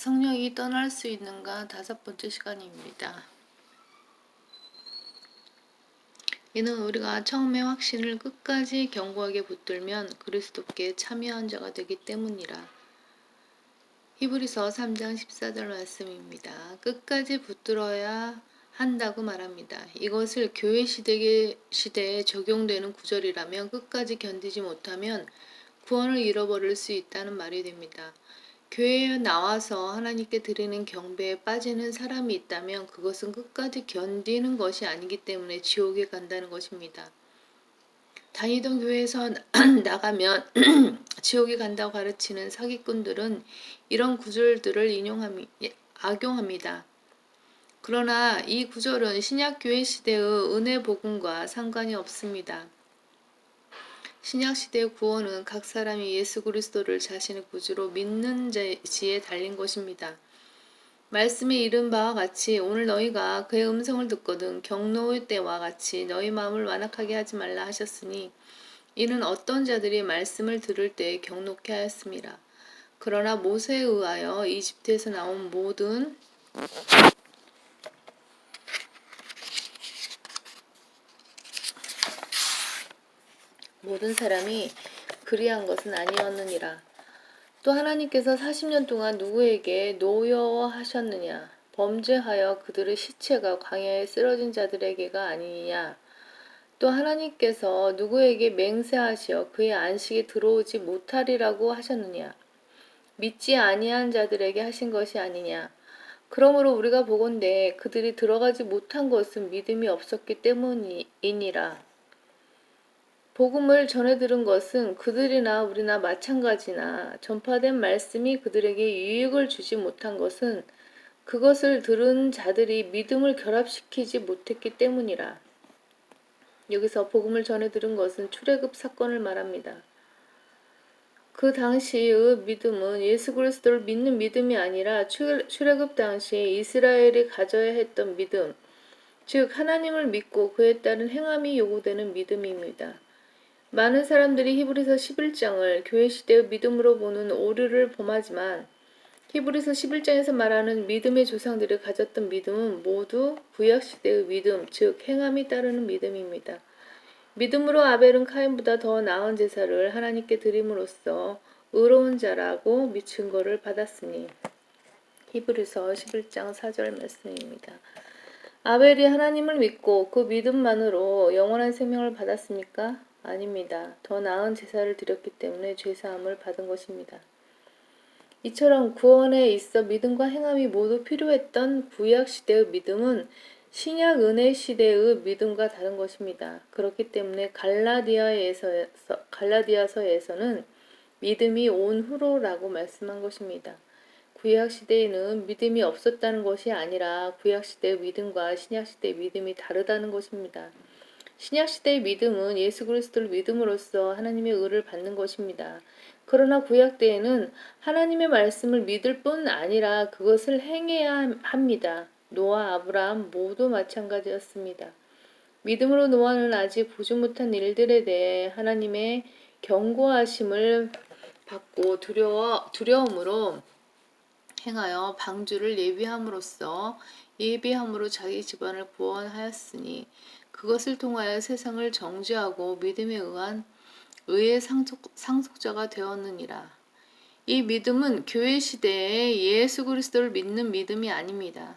성령이 떠날 수 있는가 5번째 시간입니다. 이는 우리가 처음에 확신을 끝까지 견고하게 붙들면 그리스도께 참여한 자가 되기 때문이라. 히브리서 3장 14절 말씀입니다. 끝까지 붙들어야 한다고 말합니다. 이것을 교회 시대에 적용되는 구절이라면 끝까지 견디지 못하면 구원을 잃어버릴 수 있다는 말이 됩니다. 교회에 나와서 하나님께 드리는 경배에 빠지는 사람이 있다면 그것은 끝까지 견디는 것이 아니기 때문에 지옥에 간다는 것입니다. 다니던 교회에서 나가면 지옥에 간다고 가르치는 사기꾼들은 이런 구절들을 악용합니다. 그러나 이 구절은 신약교회 시대의 은혜 복음과 상관이 없습니다. 신약시대의 구원은 각 사람이 예수 그리스도를 자신의 구주로 믿는 지에 달린 것입니다. 말씀에 이른 바와 같이 오늘 너희가 그의 음성을 듣거든 경노의 때와 같이 너희 마음을 완악하게 하지 말라 하셨으니 이는 어떤 자들이 말씀을 들을 때 경노케 하였습니다. 그러나 모세에 의하여 이집트에서 나온 모든 사람이 그리한 것은 아니었느니라. 또 하나님께서 40년 동안 누구에게 노여워하셨느냐? 범죄하여 그들의 시체가 광야에 쓰러진 자들에게가 아니냐? 또 하나님께서 누구에게 맹세하시어 그의 안식에 들어오지 못하리라고 하셨느냐? 믿지 아니한 자들에게 하신 것이 아니냐? 그러므로 우리가 보건대 그들이 들어가지 못한 것은 믿음이 없었기 때문이니라. 복음을 전해 들은 것은 그들이나 우리나 마찬가지나 전파된 말씀이 그들에게 유익을 주지 못한 것은 그것을 들은 자들이 믿음을 결합시키지 못했기 때문이라. 여기서 복음을 전해 들은 것은 출애굽 사건을 말합니다. 그 당시의 믿음은 예수 그리스도를 믿는 믿음이 아니라 출애굽 당시에 이스라엘이 가져야 했던 믿음, 즉 하나님을 믿고 그에 따른 행함이 요구되는 믿음입니다. 많은 사람들이 히브리서 11장을 교회 시대의 믿음으로 보는 오류를 범하지만 히브리서 11장에서 말하는 믿음의 조상들이 가졌던 믿음은 모두 구약시대의 믿음, 즉 행함이 따르는 믿음입니다. 믿음으로 아벨은 카인보다 더 나은 제사를 하나님께 드림으로써 의로운 자라고 증거를 받았으니 히브리서 11장 4절 말씀입니다. 아벨이 하나님을 믿고 그 믿음만으로 영원한 생명을 받았습니까? 아닙니다. 더 나은 제사를 드렸기 때문에 죄사함을 받은 것입니다. 이처럼 구원에 있어 믿음과 행함이 모두 필요했던 구약시대의 믿음은 신약 은혜 시대의 믿음과 다른 것입니다. 그렇기 때문에 갈라디아서에서는 믿음이 온 후로라고 말씀한 것입니다. 구약시대에는 믿음이 없었다는 것이 아니라 구약시대의 믿음과 신약시대의 믿음이 다르다는 것입니다. 신약시대의 믿음은 예수 그리스도를 믿음으로써 하나님의 의를 받는 것입니다. 그러나 구약 때에는 하나님의 말씀을 믿을 뿐 아니라 그것을 행해야 합니다. 노아, 아브라함 모두 마찬가지였습니다. 믿음으로 노아는 아직 보지 못한 일들에 대해 하나님의 경고하심을 받고 두려움으로 행하여 방주를 예비함으로 자기 집안을 구원하였으니 그것을 통하여 세상을 정죄하고 믿음에 의한 의의 상속자가 되었느니라. 이 믿음은 교회 시대에 예수 그리스도를 믿는 믿음이 아닙니다.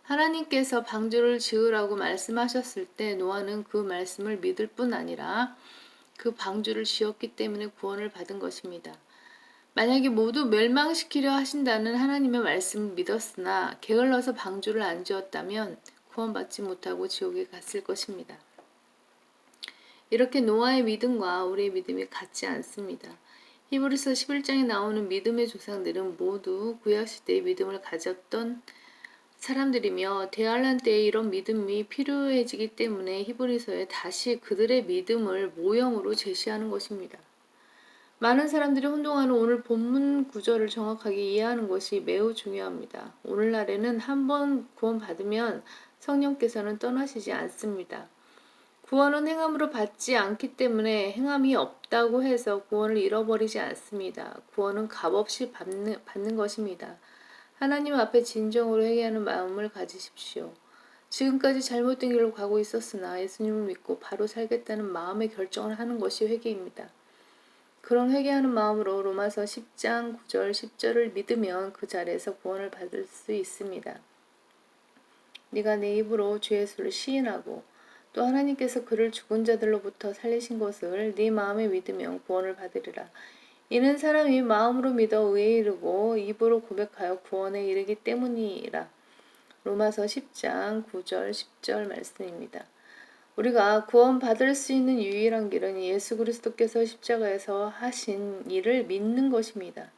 하나님께서 방주를 지으라고 말씀하셨을 때 노아는 그 말씀을 믿을 뿐 아니라 그 방주를 지었기 때문에 구원을 받은 것입니다. 만약에 모두 멸망시키려 하신다는 하나님의 말씀을 믿었으나 게을러서 방주를 안 지었다면 구원받지 못하고 지옥에 갔을 것입니다. 이렇게 노아의 믿음과 우리의 믿음이 같지 않습니다. 히브리서 11장에 나오는 믿음의 조상들은 모두 구약시대의 믿음을 가졌던 사람들이며 대환란 때에 이런 믿음이 필요해지기 때문에 히브리서에 다시 그들의 믿음을 모형으로 제시하는 것입니다. 많은 사람들이 혼동하는 오늘 본문 구절을 정확하게 이해하는 것이 매우 중요합니다. 오늘날에는 한번 구원받으면 성령께서는 떠나시지 않습니다. 구원은 행함으로 받지 않기 때문에 행함이 없다고 해서 구원을 잃어버리지 않습니다. 구원은 값없이 받는 것입니다. 하나님 앞에 진정으로 회개하는 마음을 가지십시오. 지금까지 잘못된 길로 가고 있었으나 예수님을 믿고 바로 살겠다는 마음의 결정을 하는 것이 회개입니다. 그런 회개하는 마음으로 로마서 10장 9절 10절을 믿으면 그 자리에서 구원을 받을 수 있습니다. 네가 내 입으로 주 예수를 시인하고 또 하나님께서 그를 죽은 자들로부터 살리신 것을 네 마음에 믿으면 구원을 받으리라. 이는 사람이 마음으로 믿어 의에 이르고 입으로 고백하여 구원에 이르기 때문이라. 로마서 10장 9절 10절 말씀입니다. 우리가 구원받을 수 있는 유일한 길은 예수 그리스도께서 십자가에서 하신 일을 믿는 것입니다.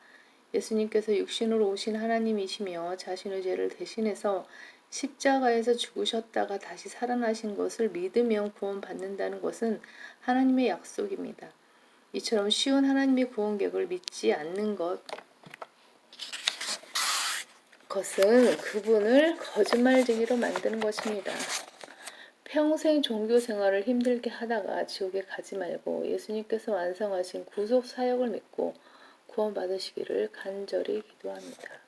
예수님께서 육신으로 오신 하나님이시며 자신의 죄를 대신해서 십자가에서 죽으셨다가 다시 살아나신 것을 믿으며 구원받는다는 것은 하나님의 약속입니다. 이처럼 쉬운 하나님의 구원 계획을 믿지 않는 것은 그분을 거짓말쟁이로 만드는 것입니다. 평생 종교 생활을 힘들게 하다가 지옥에 가지 말고 예수님께서 완성하신 구속 사역을 믿고 구원 받으시기를 간절히 기도합니다.